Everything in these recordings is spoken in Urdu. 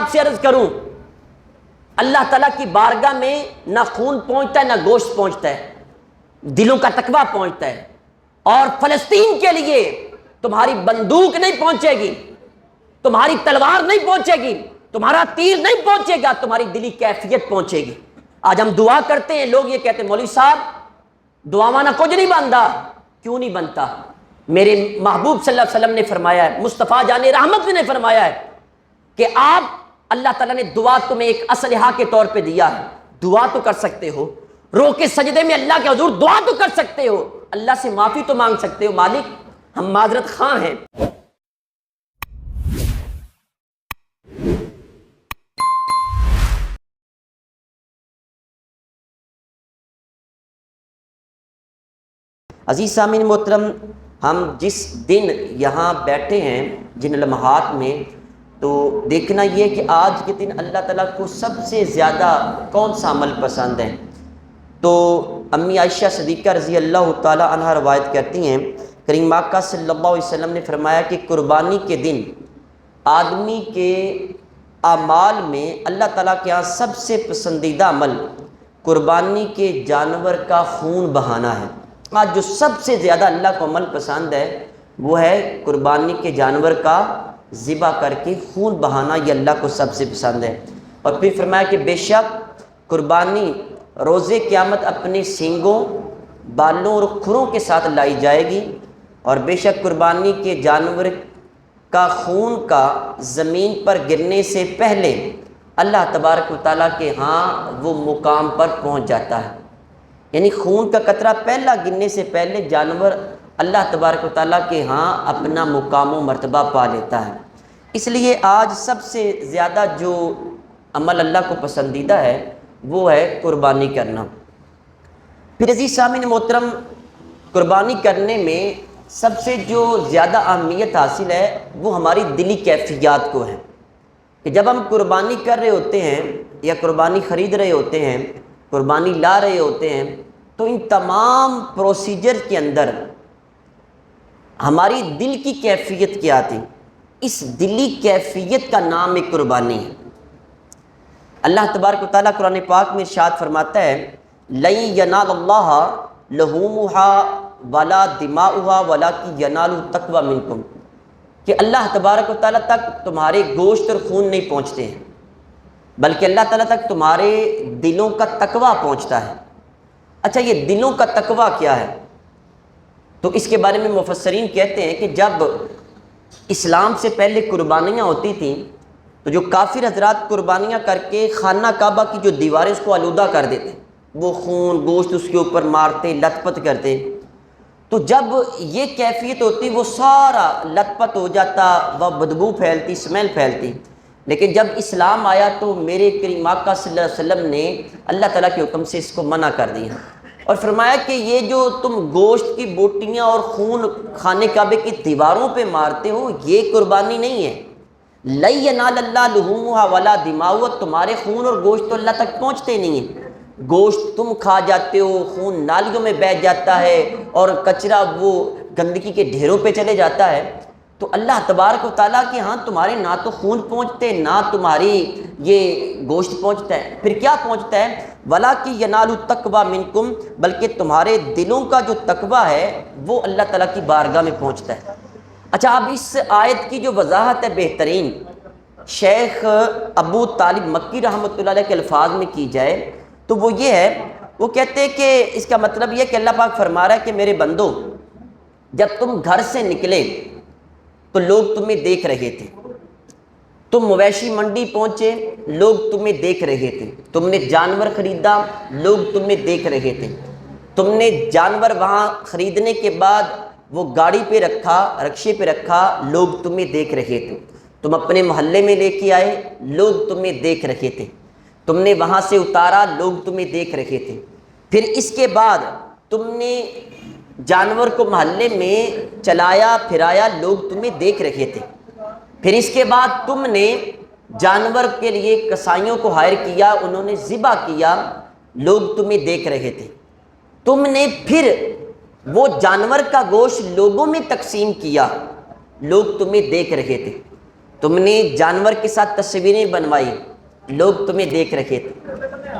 آپ سے عرض کروں، اللہ تعالیٰ کی بارگاہ میں نہ خون پہنچتا ہے نہ گوشت پہنچتا ہے، دلوں کا تقویٰ پہنچتا ہے۔ اور فلسطین کے لیے تمہاری بندوق نہیں پہنچے گی، تمہاری تلوار نہیں پہنچے گی، تمہارا تیر نہیں پہنچے گا، تمہاری دلی کیفیت پہنچے گی۔ آج ہم دعا کرتے ہیں، لوگ یہ کہتے ہیں مولوی صاحب دعا مانا کچھ نہیں بنتا۔ کیوں نہیں بنتا؟ میرے محبوب صلی اللہ علیہ وسلم نے فرمایا ہے، مصطفیٰ جان رحمت نے فرمایا ہے کہ آپ، اللہ تعالیٰ نے دعا تمہیں ایک اسلحہ کے طور پہ دیا ہے، دعا تو کر سکتے ہو، رو کے سجدے میں اللہ کے حضور دعا تو کر سکتے ہو، اللہ سے معافی تو مانگ سکتے ہو، مالک ہم معذرت خواہ ہیں۔ عزیز سامعین محترم، ہم جس دن یہاں بیٹھے ہیں جن لمحات میں، تو دیکھنا یہ کہ آج کے دن اللہ تعالیٰ کو سب سے زیادہ کون سا عمل پسند ہے؟ تو امی عائشہ صدیقہ رضی اللہ تعالیٰ عنہ روایت کرتی ہیں، کریم آقا صلی اللہ علیہ وسلم نے فرمایا کہ قربانی کے دن آدمی کے اعمال میں اللہ تعالیٰ کے ہاں سب سے پسندیدہ عمل قربانی کے جانور کا خون بہانا ہے۔ آج جو سب سے زیادہ اللہ کو عمل پسند ہے وہ ہے قربانی کے جانور کا ذبح کر کے خون بہانا، یہ اللہ کو سب سے پسند ہے۔ اور پھر فرمایا کہ بے شک قربانی روز قیامت اپنے سینگوں، بالوں اور کھروں کے ساتھ لائی جائے گی، اور بے شک قربانی کے جانور کا خون کا زمین پر گرنے سے پہلے اللہ تبارک و تعالیٰ کے ہاں وہ مقام پر پہنچ جاتا ہے، یعنی خون کا قطرہ پہلا گرنے سے پہلے جانور اللہ تبارک و تعالیٰ کے ہاں اپنا مقام و مرتبہ پا لیتا ہے۔ اس لیے آج سب سے زیادہ جو عمل اللہ کو پسندیدہ ہے وہ ہے قربانی کرنا۔ پھر عزیز سامعین محترم، قربانی کرنے میں سب سے جو زیادہ اہمیت حاصل ہے وہ ہماری دلی کیفیات کو ہے، کہ جب ہم قربانی کر رہے ہوتے ہیں یا قربانی خرید رہے ہوتے ہیں، قربانی لا رہے ہوتے ہیں، تو ان تمام پروسیجر کے اندر ہماری دل کی کیفیت کیا تھی؟ اس دلی کیفیت کا نام ایک قربانی ہے۔ اللہ تبارک و تعالیٰ قرآن پاک میں ارشاد فرماتا ہے لَن يَنَالَ اللَّهَ لُحُومُهَا وَلَا دِمَاؤُهَا وَلَكِنْ يَنَالُهُ التَّقْوَىٰ مِنكُمْ، کہ اللہ تبارک و تعالیٰ تک تمہارے گوشت اور خون نہیں پہنچتے ہیں، بلکہ اللہ تعالیٰ تک تمہارے دلوں کا تقویٰ پہنچتا ہے۔ اچھا، یہ دلوں کا تقویٰ کیا ہے؟ تو اس کے بارے میں مفسرین کہتے ہیں کہ جب اسلام سے پہلے قربانیاں ہوتی تھیں تو جو کافر حضرات قربانیاں کر کے خانہ کعبہ کی جو دیواریں اس کو آلودہ کر دیتے، وہ خون گوشت اس کے اوپر مارتے، لت پت کرتے، تو جب یہ کیفیت ہوتی وہ سارا لت پت ہو جاتا، وہ بدبو پھیلتی، اسمیل پھیلتی۔ لیکن جب اسلام آیا تو میرے کریم آقا صلی اللہ علیہ وسلم نے اللہ تعالیٰ کے حکم سے اس کو منع کر دیا، اور فرمایا کہ یہ جو تم گوشت کی بوٹیاں اور خون خانے کعبے کی دیواروں پہ مارتے ہو یہ قربانی نہیں ہے۔ لَن يَنَالَ اللَّهَ لُحُومُهَا وَلَا دِمَاؤُهَا، تمہارے خون اور گوشت تو اللہ تک پہنچتے نہیں ہیں، گوشت تم کھا جاتے ہو، خون نالیوں میں بہہ جاتا ہے اور کچرا وہ گندگی کے ڈھیروں پہ چلے جاتا ہے۔ تو اللہ تبارک و تعالیٰ کے ہاں تمہارے نہ تو خون پہنچتے، نہ تمہاری یہ گوشت پہنچتا ہے، پھر کیا پہنچتا ہے؟ وَلَكِنْ يَنَالُ التَّقْوَىٰ مِنكُمْ، بلکہ تمہارے دلوں کا جو تقویٰ ہے وہ اللہ تعالیٰ کی بارگاہ میں پہنچتا ہے۔ اچھا، اب اس آیت کی جو وضاحت ہے بہترین شیخ ابو طالب مکی رحمۃ اللہ علیہ کے الفاظ میں کی جائے تو وہ یہ ہے، وہ کہتے ہیں کہ اس کا مطلب یہ کہ اللہ پاک فرما رہا ہے کہ میرے بندو، جب تم گھر سے نکلے تو لوگ تمہیں دیکھ رہے تھے، تم مویشی منڈی پہنچے لوگ تمہیں دیکھ رہے تھے، تم نے جانور خریدا لوگ تمہیں دیکھ رہے تھے، تم نے جانور وہاں خریدنے کے بعد وہ گاڑی پہ رکھا، رکشے پہ رکھا، لوگ تمہیں دیکھ رہے تھے، تم اپنے محلے میں لے کے آئے لوگ تمہیں دیکھ رہے تھے، تم نے وہاں سے اتارا لوگ تمہیں دیکھ رہے تھے، پھر اس کے بعد تم نے جانور کو محلے میں چلایا پھرایا لوگ تمہیں دیکھ رہے تھے، پھر اس کے بعد تم نے جانور کے لیے کسائیوں کو ہائر کیا، انہوں نے ذبح کیا، لوگ تمہیں دیکھ رہے تھے، تم نے پھر وہ جانور کا گوشت لوگوں میں تقسیم کیا، لوگ تمہیں دیکھ رہے تھے، تم نے جانور کے ساتھ تصویریں بنوائی، لوگ تمہیں دیکھ رہے تھے،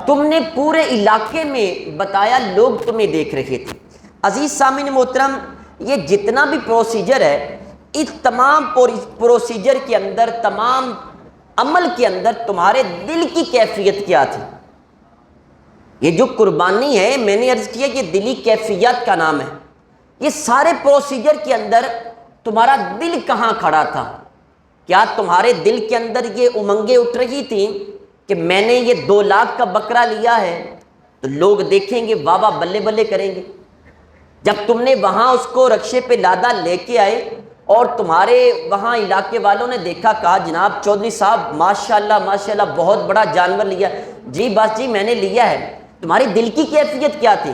تم نے پورے علاقے میں بتایا، لوگ تمہیں دیکھ رہے تھے۔ عزیز سامعین محترم، یہ جتنا بھی پروسیجر ہے، اس تمام پروسیجر کے اندر، تمام عمل کے اندر تمہارے دل کی کیفیت کیا تھی؟ یہ جو قربانی ہے، میں نے عرض کیا یہ دلی کیفیت کا نام ہے۔ یہ سارے پروسیجر کے اندر تمہارا دل کہاں کھڑا تھا؟ کیا تمہارے دل کے اندر یہ امنگیں اٹھ رہی تھیں کہ میں نے یہ 2 لاکھ کا بکرا لیا ہے تو لوگ دیکھیں گے، واہ واہ بلے بلے کریں گے؟ جب تم نے وہاں اس کو رکشے پہ لادا لے کے آئے اور تمہارے وہاں علاقے والوں نے دیکھا، کہا جناب چودھری صاحب ماشاءاللہ ماشاءاللہ بہت بڑا جانور لیا، جی بس جی میں نے لیا ہے، تمہاری دل کی کیفیت کیا تھی؟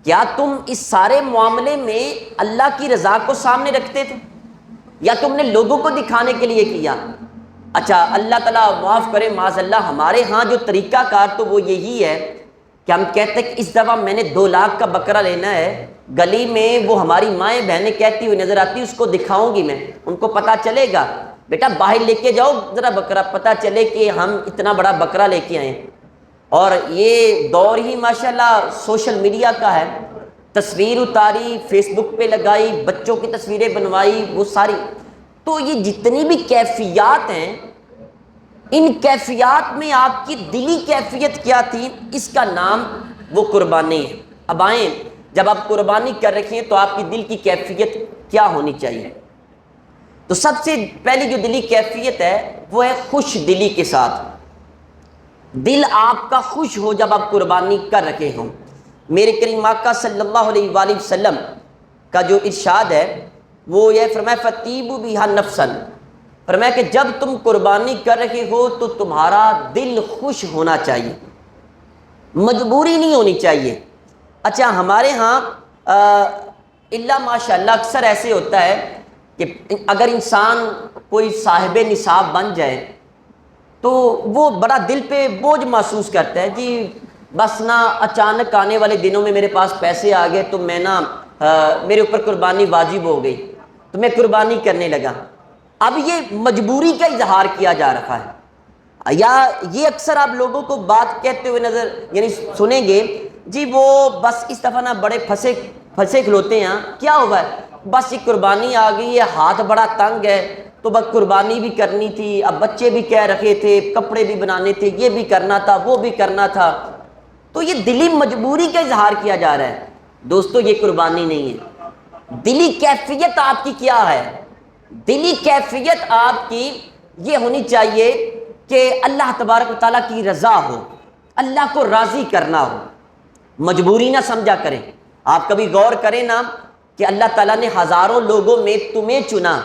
کیا تم اس سارے معاملے میں اللہ کی رضا کو سامنے رکھتے تھے، یا تم نے لوگوں کو دکھانے کے لیے کیا؟ اچھا اللہ تعالیٰ معاف کرے، معاذ اللہ، ہمارے ہاں جو طریقہ کار تو وہ یہی ہے کہ ہم کہتے ہیں کہ اس دفعہ میں نے 2 لاکھ کا بکرا لینا ہے، گلی میں وہ ہماری مائیں بہنیں کہتی ہوئی نظر آتی، اس کو دکھاؤں گی میں، ان کو پتہ چلے گا، بیٹا باہر لے کے جاؤ ذرا بکرا، پتہ چلے کہ ہم اتنا بڑا بکرا لے کے آئے۔ اور یہ دور ہی ماشاءاللہ سوشل میڈیا کا ہے، تصویر اتاری، فیس بک پہ لگائی، بچوں کی تصویریں بنوائی، وہ ساری۔ تو یہ جتنی بھی کیفیات ہیں، ان کیفیات میں آپ کی دلی کیفیت کیا تھی؟ اس کا نام وہ قربانی ہے۔ اب آئیں، جب آپ قربانی کر رکھیں تو آپ کی دل کی کیفیت کیا ہونی چاہیے؟ تو سب سے پہلی جو دلی کیفیت ہے وہ ہے خوش دلی کے ساتھ۔ دل آپ کا خوش ہو جب آپ قربانی کر رکھے ہوں۔ میرے کریم آقا صلی اللہ علیہ وآلہ وسلم کا جو ارشاد ہے وہ یہ فرمایا فَطِيبُوا بِهَا نَفْسًا، فرمایا کہ جب تم قربانی کر رہے ہو تو تمہارا دل خوش ہونا چاہیے، مجبوری نہیں ہونی چاہیے۔ اچھا ہمارے ہاں اللہ ماشاء اللہ اکثر ایسے ہوتا ہے کہ اگر انسان کوئی صاحب نصاب بن جائے تو وہ بڑا دل پہ بوجھ محسوس کرتا ہے، جی بس نا اچانک آنے والے دنوں میں میرے پاس پیسے آ گئے تو میں نا میرے اوپر قربانی واجب ہو گئی تو میں قربانی کرنے لگا۔ اب یہ مجبوری کا اظہار کیا جا رہا ہے، یا یہ اکثر آپ لوگوں کو بات کہتے ہوئے نظر یعنی سنیں گے، جی وہ بس اس دفعہ نا بڑے پھنسے کھلوتے ہیں، کیا ہوا ہے؟ بس یہ قربانی آ گئی ہے، ہاتھ بڑا تنگ ہے تو بس قربانی بھی کرنی تھی، اب بچے بھی کہہ رکھے تھے، کپڑے بھی بنانے تھے، یہ بھی کرنا تھا، وہ بھی کرنا تھا، تو یہ دلی مجبوری کا اظہار کیا جا رہا ہے۔ دوستو یہ قربانی نہیں ہے۔ دلی کیفیت آپ کی کیا ہے؟ دلی کیفیت آپ کی یہ ہونی چاہیے کہ اللہ تبارک و تعالیٰ کی رضا ہو، اللہ کو راضی کرنا ہو، مجبوری نہ سمجھا کریں۔ آپ کبھی غور کریں نا کہ اللہ تعالیٰ نے ہزاروں لوگوں میں تمہیں چنا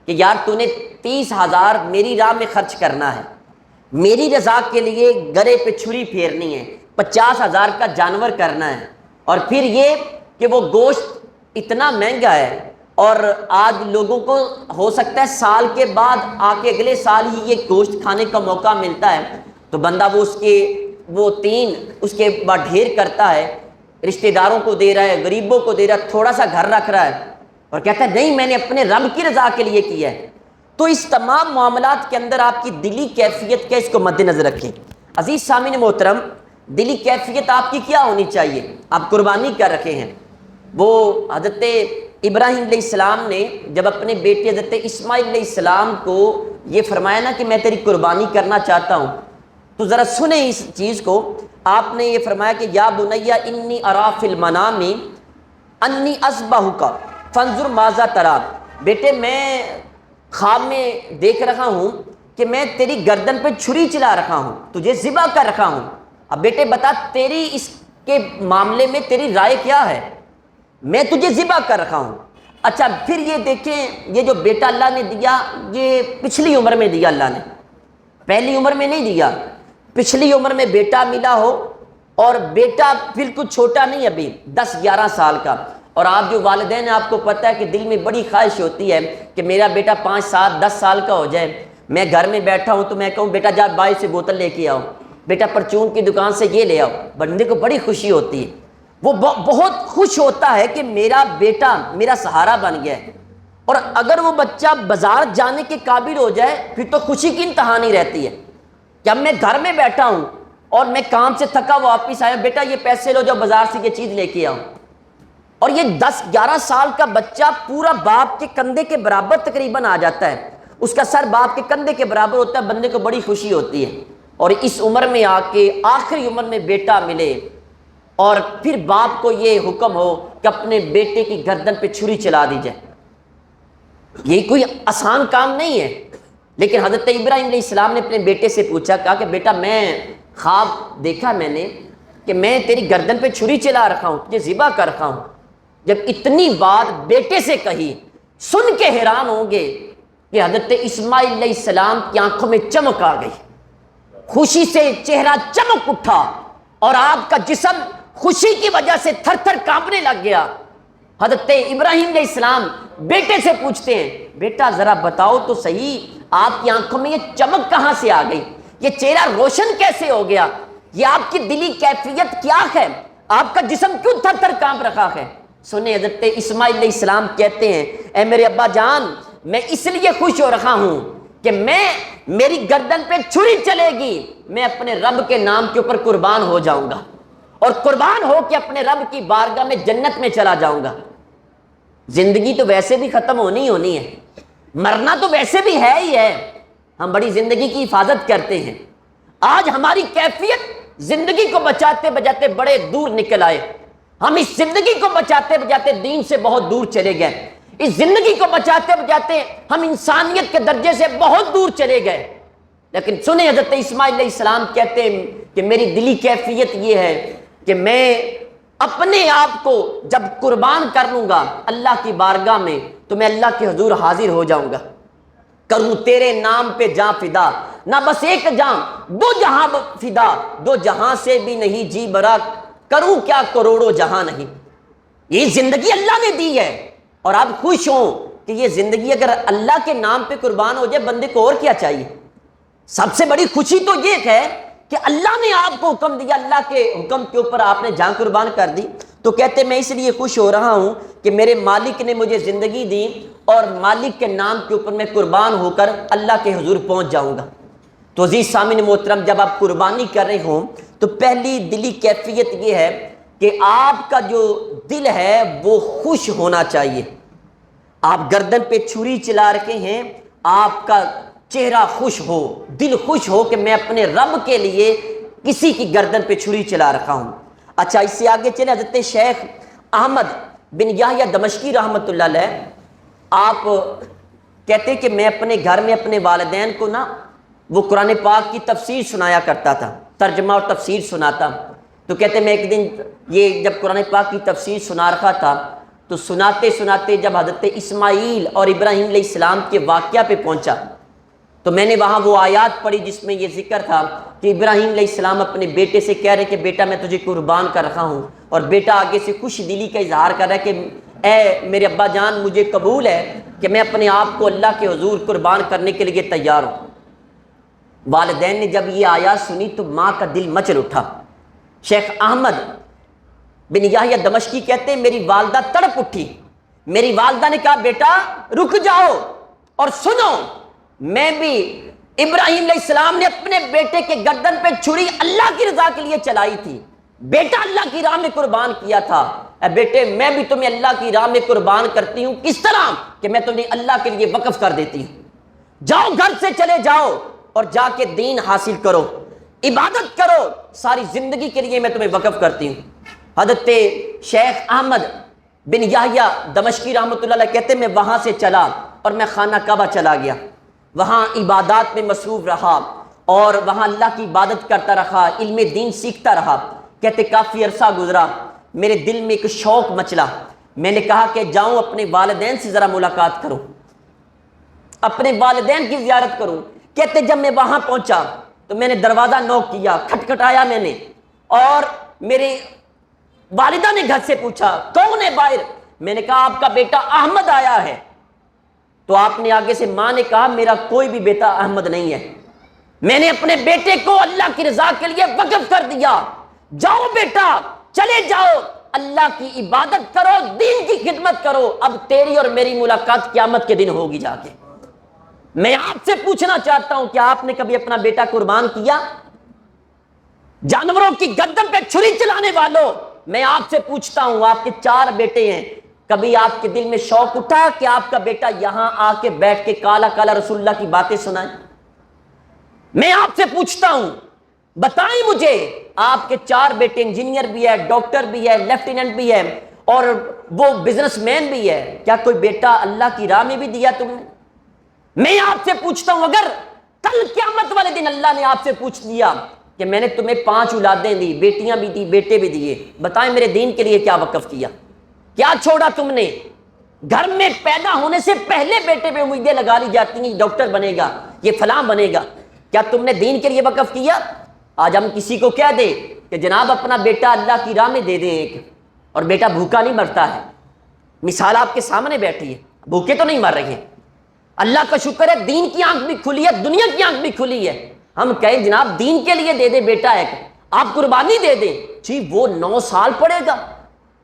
کہ یار تو نے 30,000 میری راہ میں خرچ کرنا ہے، میری رضا کے لیے گرے پہ چھری پھیرنی ہے، 50,000 کا جانور کرنا ہے، اور پھر یہ کہ وہ گوشت اتنا مہنگا ہے اور آج لوگوں کو ہو سکتا ہے سال کے بعد آ کے اگلے سال ہی یہ گوشت کھانے کا موقع ملتا ہے تو بندہ وہ 3 اس کے بعد ڈھیر کرتا ہے، رشتہ داروں کو دے رہا ہے، غریبوں کو دے رہا ہے، تھوڑا سا گھر رکھ رہا ہے اور کہتا ہے نہیں میں نے اپنے رب کی رضا کے لیے کیا ہے۔ تو اس تمام معاملات کے اندر آپ کی دلی کیفیت کیا، اس کو مد نظر رکھیں۔ عزیز سامعین محترم، دلی کیفیت آپ کی کیا ہونی چاہیے؟ آپ قربانی کر رکھے ہیں۔ وہ حضرت ابراہیم علیہ السلام نے جب اپنے بیٹے حضرت اسماعیل علیہ السلام کو یہ فرمایا نا کہ میں تیری قربانی کرنا چاہتا ہوں، تو ذرا سنیں اس چیز کو۔ آپ نے یہ فرمایا کہ یا بنی انی ارا فی المنام انی اذبحک فانظر ماذا تری، بیٹے میں خواب میں دیکھ رہا ہوں کہ میں تیری گردن پہ چھری چلا رکھا ہوں، تجھے ذبح کر رکھا ہوں، اب بیٹے بتا تیری اس کے معاملے میں تیری رائے کیا ہے؟ میں تجھے ذبح کر رکھا ہوں۔ اچھا پھر یہ دیکھیں، یہ جو بیٹا اللہ نے دیا یہ پچھلی عمر میں دیا اللہ نے، پہلی عمر میں نہیں دیا، پچھلی عمر میں بیٹا ملا ہو، اور بیٹا بالکل چھوٹا نہیں ابھی 10-11 سال کا، اور آپ جو والدین ہیں آپ کو پتہ ہے کہ دل میں بڑی خواہش ہوتی ہے کہ میرا بیٹا 5-7-10 سال کا ہو جائے، میں گھر میں بیٹھا ہوں تو میں کہوں بیٹا جا بائی سے بوتل لے کے آؤ، بیٹا پرچون کی دکان سے یہ لے آؤ، بندے کو بڑی خوشی ہوتی ہے، وہ بہت خوش ہوتا ہے کہ میرا بیٹا میرا سہارا بن گیا ہے۔ اور اگر وہ بچہ بازار جانے کے قابل ہو جائے پھر تو خوشی کی انتہا نہیں رہتی ہے کہ اب میں گھر میں بیٹھا ہوں اور میں کام سے تھکا واپس آیا، بیٹا یہ پیسے لو، جو بازار سے یہ چیز لے کے آؤں. اور یہ 10-11 سال کا بچہ پورا باپ کے کندھے کے برابر تقریباً آ جاتا ہے، اس کا سر باپ کے کندھے کے برابر ہوتا ہے، بندے کو بڑی خوشی ہوتی ہے. اور اس عمر میں آ کے آخری عمر میں بیٹا ملے اور پھر باپ کو یہ حکم ہو کہ اپنے بیٹے کی گردن پہ چھری چلا دی جائے، یہ کوئی آسان کام نہیں ہے. لیکن حضرت ابراہیم علیہ السلام نے اپنے بیٹے سے پوچھا، کہا کہ بیٹا میں خواب دیکھا میں نے کہ میں تیری گردن پہ چھری چلا رکھا ہوں، تجھے ذبح کر رکھا ہوں. جب اتنی بات بیٹے سے کہی، سن کے حیران ہوں گے کہ حضرت اسماعیل علیہ السلام کی آنکھوں میں چمک آ گئی، خوشی سے چہرہ چمک اٹھا اور آپ کا جسم خوشی کی وجہ سے تھر تھر کانپنے لگ گیا. حضرت ابراہیم علیہ السلام بیٹے سے پوچھتے ہیں، بیٹا ذرا بتاؤ تو صحیح، آپ کی آنکھوں میں یہ چمک کہاں سے آ گئی، یہ چہرہ روشن کیسے ہو گیا، یہ آپ کی دلی کیفیت کیا ہے، آپ کا جسم کیوں تھر تھر کانپ رکھا ہے؟ سنیں، حضرت اسماعیل علیہ السلام کہتے ہیں، اے میرے ابا جان، میں اس لیے خوش ہو رہا ہوں کہ میری گردن پہ چھری چلے گی، میں اپنے رب کے نام کے اوپر قربان ہو جاؤں گا اور قربان ہو کے اپنے رب کی بارگاہ میں جنت میں چلا جاؤں گا. زندگی تو ویسے بھی ختم ہونی ہے، مرنا تو ویسے بھی ہے ہی ہے، ہم بڑی زندگی کی حفاظت کرتے ہیں. آج ہماری کیفیت زندگی کو بچاتے بچاتے بڑے دور نکل آئے، ہم اس زندگی کو بچاتے بچاتے دین سے بہت دور چلے گئے، اس زندگی کو بچاتے بچاتے ہم انسانیت کے درجے سے بہت دور چلے گئے. لیکن سنیں، حضرت اسماعیل علیہ السلام کہتے ہیں کہ میری دلی کیفیت یہ ہے کہ میں اپنے آپ کو جب قربان کر لوں گا اللہ کی بارگاہ میں تو میں اللہ کے حضور حاضر ہو جاؤں گا. کروں تیرے نام پہ جاں فدا، نہ بس ایک جاں دو جہاں فدا، دو جہاں سے بھی نہیں جی برا، کروں کیا کروڑوں جہاں نہیں. یہ زندگی اللہ نے دی ہے اور آپ خوش ہوں کہ یہ زندگی اگر اللہ کے نام پہ قربان ہو جائے، بندے کو اور کیا چاہیے؟ سب سے بڑی خوشی تو یہ ہے کہ اللہ نے آپ کو حکم دیا، اللہ کے حکم کے اوپر آپ نے جان قربان کر دی. تو کہتے میں اس لیے خوش ہو رہا ہوں کہ میرے مالک نے مجھے زندگی دی اور مالک کے نام کے اوپر میں قربان ہو کر اللہ کے حضور پہنچ جاؤں گا. تو عزیز سامعین محترم، جب آپ قربانی کر رہے ہوں تو پہلی دلی کیفیت یہ ہے کہ آپ کا جو دل ہے وہ خوش ہونا چاہیے. آپ گردن پہ چھری چلا رکھے ہیں، آپ کا چہرہ خوش ہو، دل خوش ہو کہ میں اپنے رب کے لیے کسی کی گردن پہ چھری چلا رکھا ہوں. اچھا، اس سے آگے چلے، حضرت شیخ احمد بن یحییٰ دمشقی رحمۃ اللہ علیہ، آپ کہتے کہ میں اپنے گھر میں اپنے والدین کو وہ قرآن پاک کی تفسیر سنایا کرتا تھا، ترجمہ اور تفسیر سناتا. تو کہتے میں ایک دن یہ جب قرآن پاک کی تفسیر سنا رکھا تھا تو سناتے سناتے جب حضرت اسماعیل اور ابراہیم علیہ السلام کے واقعہ پہ پہنچا تو میں نے وہاں وہ آیات پڑھی جس میں یہ ذکر تھا کہ ابراہیم علیہ السلام اپنے بیٹے سے کہہ رہے کہ بیٹا میں تجھے قربان کر رکھا ہوں، اور بیٹا آگے سے خوش دلی کا اظہار کر رہا ہے کہ اے میرے ابا جان، مجھے قبول ہے کہ میں اپنے آپ کو اللہ کے حضور قربان کرنے کے لیے تیار ہوں. والدین نے جب یہ آیات سنی تو ماں کا دل مچل اٹھا. شیخ احمد بن یحییٰ دمشقی کہتے ہیں میری والدہ تڑپ اٹھی. میری والدہ نے کہا بیٹا رک جاؤ اور سنو، میں بھی ابراہیم علیہ السلام نے اپنے بیٹے کے گردن پہ چھری اللہ کی رضا کے لیے چلائی تھی، بیٹا اللہ کی راہ میں قربان کیا تھا. اے بیٹے میں بھی تمہیں اللہ کی راہ میں قربان کرتی ہوں. کس طرح کہ میں تمہیں اللہ کے لیے وقف کر دیتی ہوں. جاؤ گھر سے چلے جاؤ اور جا کے دین حاصل کرو، عبادت کرو، ساری زندگی کے لیے میں تمہیں وقف کرتی ہوں. حضرت شیخ احمد بن یحییٰ دمشقی رحمۃ اللہ علیہ کہتے میں وہاں سے چلا اور میں خانہ کعبہ چلا گیا، وہاں عبادات میں مصروف رہا اور وہاں اللہ کی عبادت کرتا رہا، علم دین سیکھتا رہا. کہتے کافی عرصہ گزرا، میرے دل میں ایک شوق مچلا. میں نے کہا کہ جاؤں اپنے والدین سے ذرا ملاقات کروں، اپنے والدین کی زیارت کروں. کہتے جب میں وہاں پہنچا تو میں نے دروازہ نوک کیا، کھٹکھٹایا میں نے، اور میرے والدہ نے گھر سے پوچھا کون ہے باہر؟ میں نے کہا آپ کا بیٹا احمد آیا ہے. تو آپ نے آگے سے ماں نے کہا میرا کوئی بھی بیٹا احمد نہیں ہے، میں نے اپنے بیٹے کو اللہ کی رضا کے لیے وقف کر دیا. جاؤ بیٹا چلے جاؤ، اللہ کی عبادت کرو، دین کی خدمت کرو، اب تیری اور میری ملاقات قیامت کے دن ہوگی جا کے۔ میں آپ سے پوچھنا چاہتا ہوں کہ آپ نے کبھی اپنا بیٹا قربان کیا؟ جانوروں کی گردن پہ چھری چلانے والوں، میں آپ سے پوچھتا ہوں، آپ کے 4 بیٹے ہیں، کبھی آپ کے دل میں شوق اٹھا کہ آپ کا بیٹا یہاں آ کے بیٹھ کے کالا کالا رسول اللہ کی باتیں سنائے؟ میں آپ سے پوچھتا ہوں، بتائیں مجھے، آپ کے 4 بیٹے انجینئر بھی ہے، ڈاکٹر بھی ہے، لیفٹیننٹ بھی ہے، اور وہ بزنس مین بھی ہے، کیا کوئی بیٹا اللہ کی راہ میں بھی دیا تم نے؟ میں آپ سے پوچھتا ہوں، اگر کل قیامت والے دن اللہ نے آپ سے پوچھ لیا کہ میں نے تمہیں 5 اولادیں دی، بیٹیاں بھی دی، بیٹے بھی دیے، بتائیں میرے دین کے لیے کیا وقف کیا، کیا چھوڑا تم نے؟ گھر میں پیدا ہونے سے پہلے بیٹے پہ امیدیں لگا لی جاتی ہیں، ڈاکٹر بنے گا، یہ فلاں بنے گا، کیا تم نے دین کے لیے وقف کیا؟ آج ہم کسی کو کہہ دیں کہ جناب اپنا بیٹا اللہ کی راہ میں دے دیں ایک، اور بیٹا بھوکا نہیں مرتا ہے، مثال آپ کے سامنے بیٹھی ہے، بھوکے تو نہیں مر رہے ہیں، اللہ کا شکر ہے دین کی آنکھ بھی کھلی ہے، دنیا کی آنکھ بھی کھلی ہے، ہم کہیں جناب دین کے لیے دے دے بیٹا ایک، آپ قربانی دے دیں، جی وہ 9 سال پڑھے گا،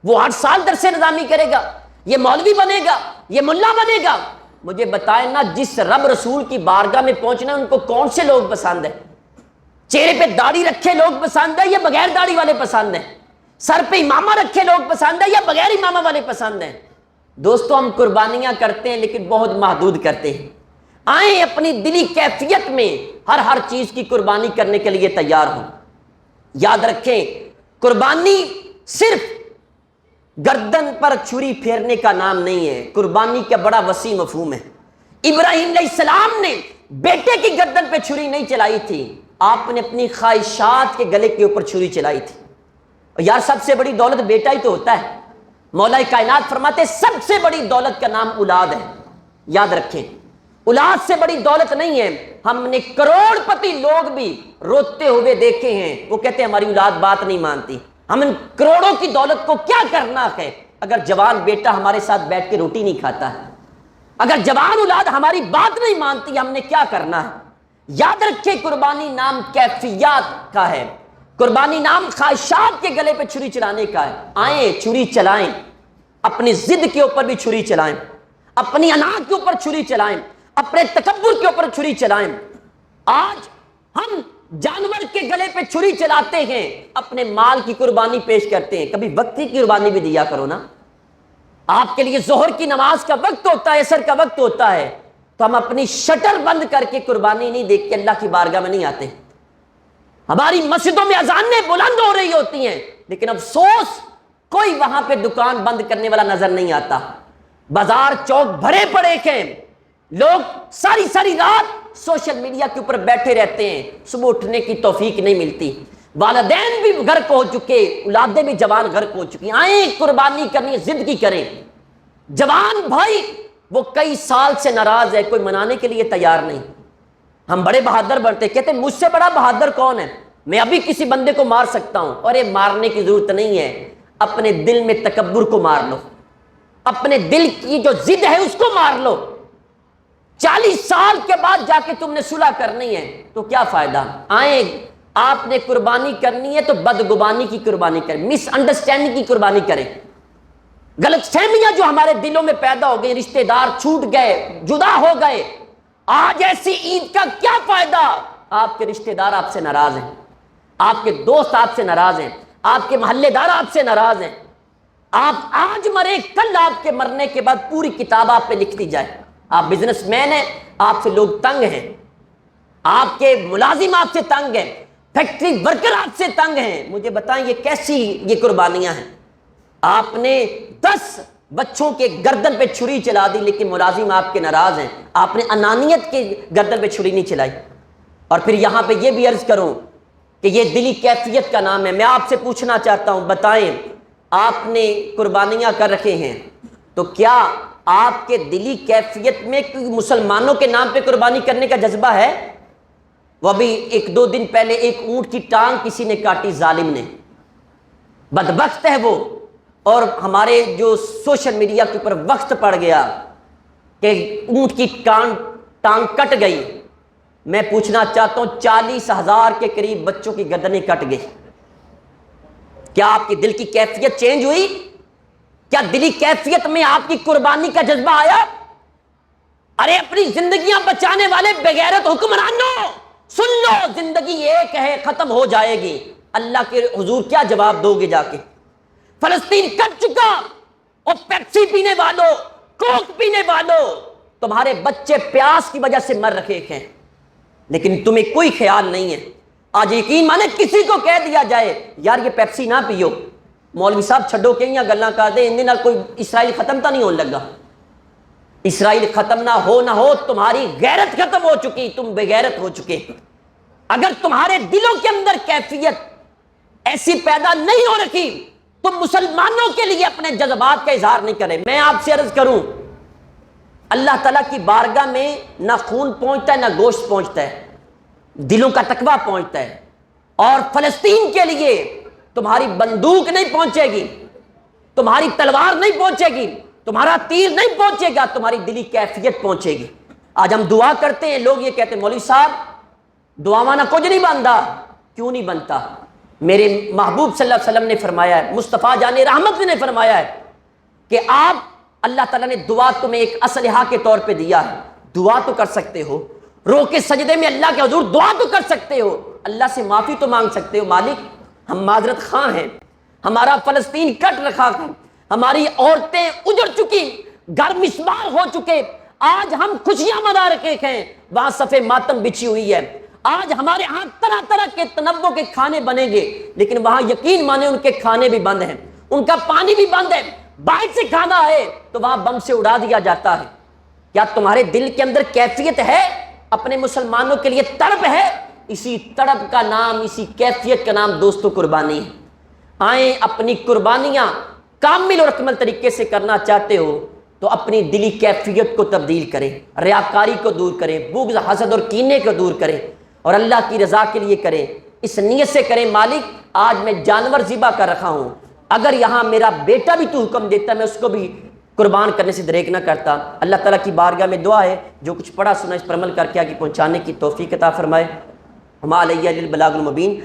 وہ 8 سال درس نظامی کرے گا، یہ مولوی بنے گا، یہ ملا بنے گا، مجھے بتائیں نا، جس رب رسول کی بارگاہ میں پہنچنا ان کو کون سے لوگ پسند ہیں؟ چہرے پہ داڑھی رکھے لوگ پسند ہیں یا بغیر داڑھی والے پسند ہیں؟ سر پہ امامہ رکھے لوگ پسند ہیں یا بغیر امامہ والے پسند ہیں؟ دوستو ہم قربانیاں کرتے ہیں لیکن بہت محدود کرتے ہیں، آئیں اپنی دلی کیفیت میں ہر چیز کی قربانی کرنے کے لیے تیار ہوں۔ یاد رکھیں، قربانی صرف گردن پر چھری پھیرنے کا نام نہیں ہے، قربانی کا بڑا وسیع مفہوم ہے۔ ابراہیم علیہ السلام نے بیٹے کی گردن پہ چھری نہیں چلائی تھی، آپ نے اپنی خواہشات کے گلے کے اوپر چھری چلائی تھی۔ اور یار سب سے بڑی دولت بیٹا ہی تو ہوتا ہے، مولا کائنات فرماتے سب سے بڑی دولت کا نام اولاد ہے، یاد رکھیں، اولاد سے بڑی دولت نہیں ہے۔ ہم نے کروڑ پتی لوگ بھی روتے ہوئے دیکھے ہیں، وہ کہتے ہیں ہماری اولاد بات نہیں مانتی، ہم ان کروڑوں کی دولت کو کیا کرنا ہے اگر جوان بیٹا ہمارے ساتھ بیٹھ کے روٹی نہیں کھاتا ہے، اگر جوان اولاد ہماری بات نہیں مانتی، ہم نے کیا کرنا ہے؟ یاد رکھیں، قربانی نام کیفیات کا ہے، قربانی نام خواہشات کے گلے پہ چھری چلانے کا ہے۔ آئیں چھری چلائیں، اپنی ضد کے اوپر بھی چھری چلائیں، اپنی انا کے اوپر چھری چلائیں، اپنے تکبر کے اوپر چھری چلائیں۔ آج ہم جانور کے گلے پہ چھری چلاتے ہیں، اپنے مال کی قربانی پیش کرتے ہیں، کبھی وقت کی قربانی بھی دیا کرو نا۔ آپ کے لیے ظہر کی نماز کا وقت ہوتا ہے، عصر کا وقت ہوتا ہے، تو ہم اپنی شٹر بند کر کے قربانی نہیں دیکھ کے اللہ کی بارگاہ میں نہیں آتے۔ ہماری مسجدوں میں اذانیں بلند ہو رہی ہوتی ہیں، لیکن افسوس کوئی وہاں پہ دکان بند کرنے والا نظر نہیں آتا، بازار چوک بھرے پڑے ہیں، لوگ ساری ساری رات سوشل میڈیا کے اوپر بیٹھے رہتے ہیں، صبح اٹھنے کی توفیق نہیں ملتی، والدین بھی غرق ہو چکے، اولادیں بھی جوان غرق ہو چکی۔ آئیں قربانی کرنی، ضد کی کریں۔ جوان بھائی وہ کئی سال سے ناراض ہے، کوئی منانے کے لیے تیار نہیں، ہم بڑے بہادر بنتے، کہتے ہیں مجھ سے بڑا بہادر کون ہے، میں ابھی کسی بندے کو مار سکتا ہوں۔ اور یہ مارنے کی ضرورت نہیں ہے، اپنے دل میں تکبر کو مار لو، اپنے دل کی جو ضد ہے اس کو مار لو۔ 40 سال کے بعد جا کے تم نے صلح کرنی ہے تو کیا فائدہ؟ آئیں آپ نے قربانی کرنی ہے تو بدگمانی کی قربانی کریں، مس انڈرسٹینڈنگ کی قربانی کریں۔ غلط فہمیاں جو ہمارے دلوں میں پیدا ہو گئی، رشتہ دار چھوٹ گئے، جدا ہو گئے، آج ایسی عید کا کیا فائدہ؟ آپ کے رشتہ دار آپ سے ناراض ہیں، آپ کے دوست آپ سے ناراض ہیں، آپ کے محلے دار آپ سے ناراض ہیں، آپ آج مرے، کل آپ کے مرنے کے بعد پوری کتاب آپ پہ لکھ دی جائے۔ آپ بزنس مین ہیں، آپ سے لوگ تنگ ہیں، آپ کے ملازم آپ سے تنگ ہیں، فیکٹری ورکر آپ سے تنگ ہیں، مجھے بتائیں یہ کیسی یہ قربانیاں ہیں؟ آپ نے 10 بچوں کے گردن پہ چھری چلا دی لیکن ملازم آپ کے ناراض ہیں، آپ نے انانیت کے گردن پہ چھری نہیں چلائی۔ اور پھر یہاں پہ یہ بھی عرض کروں کہ یہ دلی کیفیت کا نام ہے۔ میں آپ سے پوچھنا چاہتا ہوں، بتائیں آپ نے قربانیاں کر رکھے ہیں تو کیا آپ کے دلی کیفیت میں مسلمانوں کے نام پہ قربانی کرنے کا جذبہ ہے؟ وہ ابھی 1-2 دن پہلے ایک اونٹ کی ٹانگ کسی نے کاٹی، ظالم نے، بدبخت ہے وہ، اور ہمارے جو سوشل میڈیا کے اوپر وقت پڑ گیا کہ اونٹ کی ٹانگ کٹ گئی۔ میں پوچھنا چاہتا ہوں 40,000 کے قریب بچوں کی گردنیں کٹ گئی، کیا آپ کی دل کی کیفیت چینج ہوئی؟ کیا دلی کیفیت میں آپ کی قربانی کا جذبہ آیا؟ ارے اپنی زندگیاں بچانے والے بغیرت حکمرانوں، سن لو، زندگی ایک ہے، ختم ہو جائے گی، اللہ کے حضور کیا جواب دو گے جا کے؟ فلسطین کٹ چکا، اور پیپسی پینے والوں، کوک پینے والوں، تمہارے بچے پیاس کی وجہ سے مر رہے ہیں، لیکن تمہیں کوئی خیال نہیں ہے۔ آج یقین مانے کسی کو کہہ دیا جائے یار یہ پیپسی نہ پیو، مولوی صاحب چھڈو کہ یا گلاں کر دے، ان نال کوئی اسرائیل ختم تو نہیں ہونے لگا۔ اسرائیل ختم نہ ہو تمہاری غیرت ختم ہو چکی، تم بے غیرت ہو چکے۔ اگر تمہارے دلوں کے اندر کیفیت ایسی پیدا نہیں ہو رکھی، تم مسلمانوں کے لیے اپنے جذبات کا اظہار نہیں کرے۔ میں آپ سے عرض کروں، اللہ تعالیٰ کی بارگاہ میں نہ خون پہنچتا ہے نہ گوشت پہنچتا ہے، دلوں کا تقویٰ پہنچتا ہے۔ اور فلسطین کے لیے تمہاری بندوق نہیں پہنچے گی، تمہاری تلوار نہیں پہنچے گی، تمہارا تیر نہیں پہنچے گا، تمہاری دلی کیفیت پہنچے گی۔ آج ہم دعا کرتے ہیں، لوگ یہ کہتے ہیں مولوی صاحب دعاواں نہ کچھ نہیں بنتا۔ کیوں نہیں بنتا؟ میرے محبوب صلی اللہ علیہ وسلم نے فرمایا ہے، مصطفیٰ جان رحمت نے فرمایا ہے کہ آپ، اللہ تعالیٰ نے دعا تمہیں ایک اسلحہ کے طور پہ دیا ہے، دعا تو کر سکتے ہو، رو کے سجدے میں اللہ کے حضور دعا تو کر سکتے ہو، اللہ سے معافی تو مانگ سکتے ہو، مالک ہم معذرت خواہ ہیں، ہمارا فلسطین کٹ رکھا ہے، ہماری عورتیں اجڑ چکی، گھر مسمار ہو چکے، آج ہم خوشیاں منا رکھے ہیں، وہاں صفے ماتم بچھی ہوئی ہے، آج ہمارے ہاں طرح طرح کے تنوع کے کھانے بنیں گے، لیکن وہاں یقین مانے ان کے کھانے بھی بند ہیں، ان کا پانی بھی بند ہے، باہر سے کھانا ہے تو وہاں بم سے اڑا دیا جاتا ہے۔ کیا تمہارے دل کے اندر کیفیت ہے؟ اپنے مسلمانوں کے لیے تڑپ ہے؟ اسی تڑپ کا نام، اسی کیفیت کا نام دوستو قربانی ہے۔ آئیں اپنی قربانیاں کامل اور اکمل طریقے سے کرنا چاہتے ہو تو اپنی دلی کیفیت کو تبدیل کریں، ریاکاری کو دور کریں، بغض حسد اور کینے کو دور کریں، اور اللہ کی رضا کے لیے کریں، اس نیت سے کریں مالک آج میں جانور ذبح کر رکھا ہوں، اگر یہاں میرا بیٹا بھی تو حکم دیتا میں اس کو بھی قربان کرنے سے دریغ نہ کرتا۔ اللہ تعالیٰ کی بارگاہ میں دعا ہے جو کچھ پڑھا سنا اس پر عمل کر کے آگے پہنچانے کی توفیق عطا فرمائے۔ ہما علیہ البلاغ المبین۔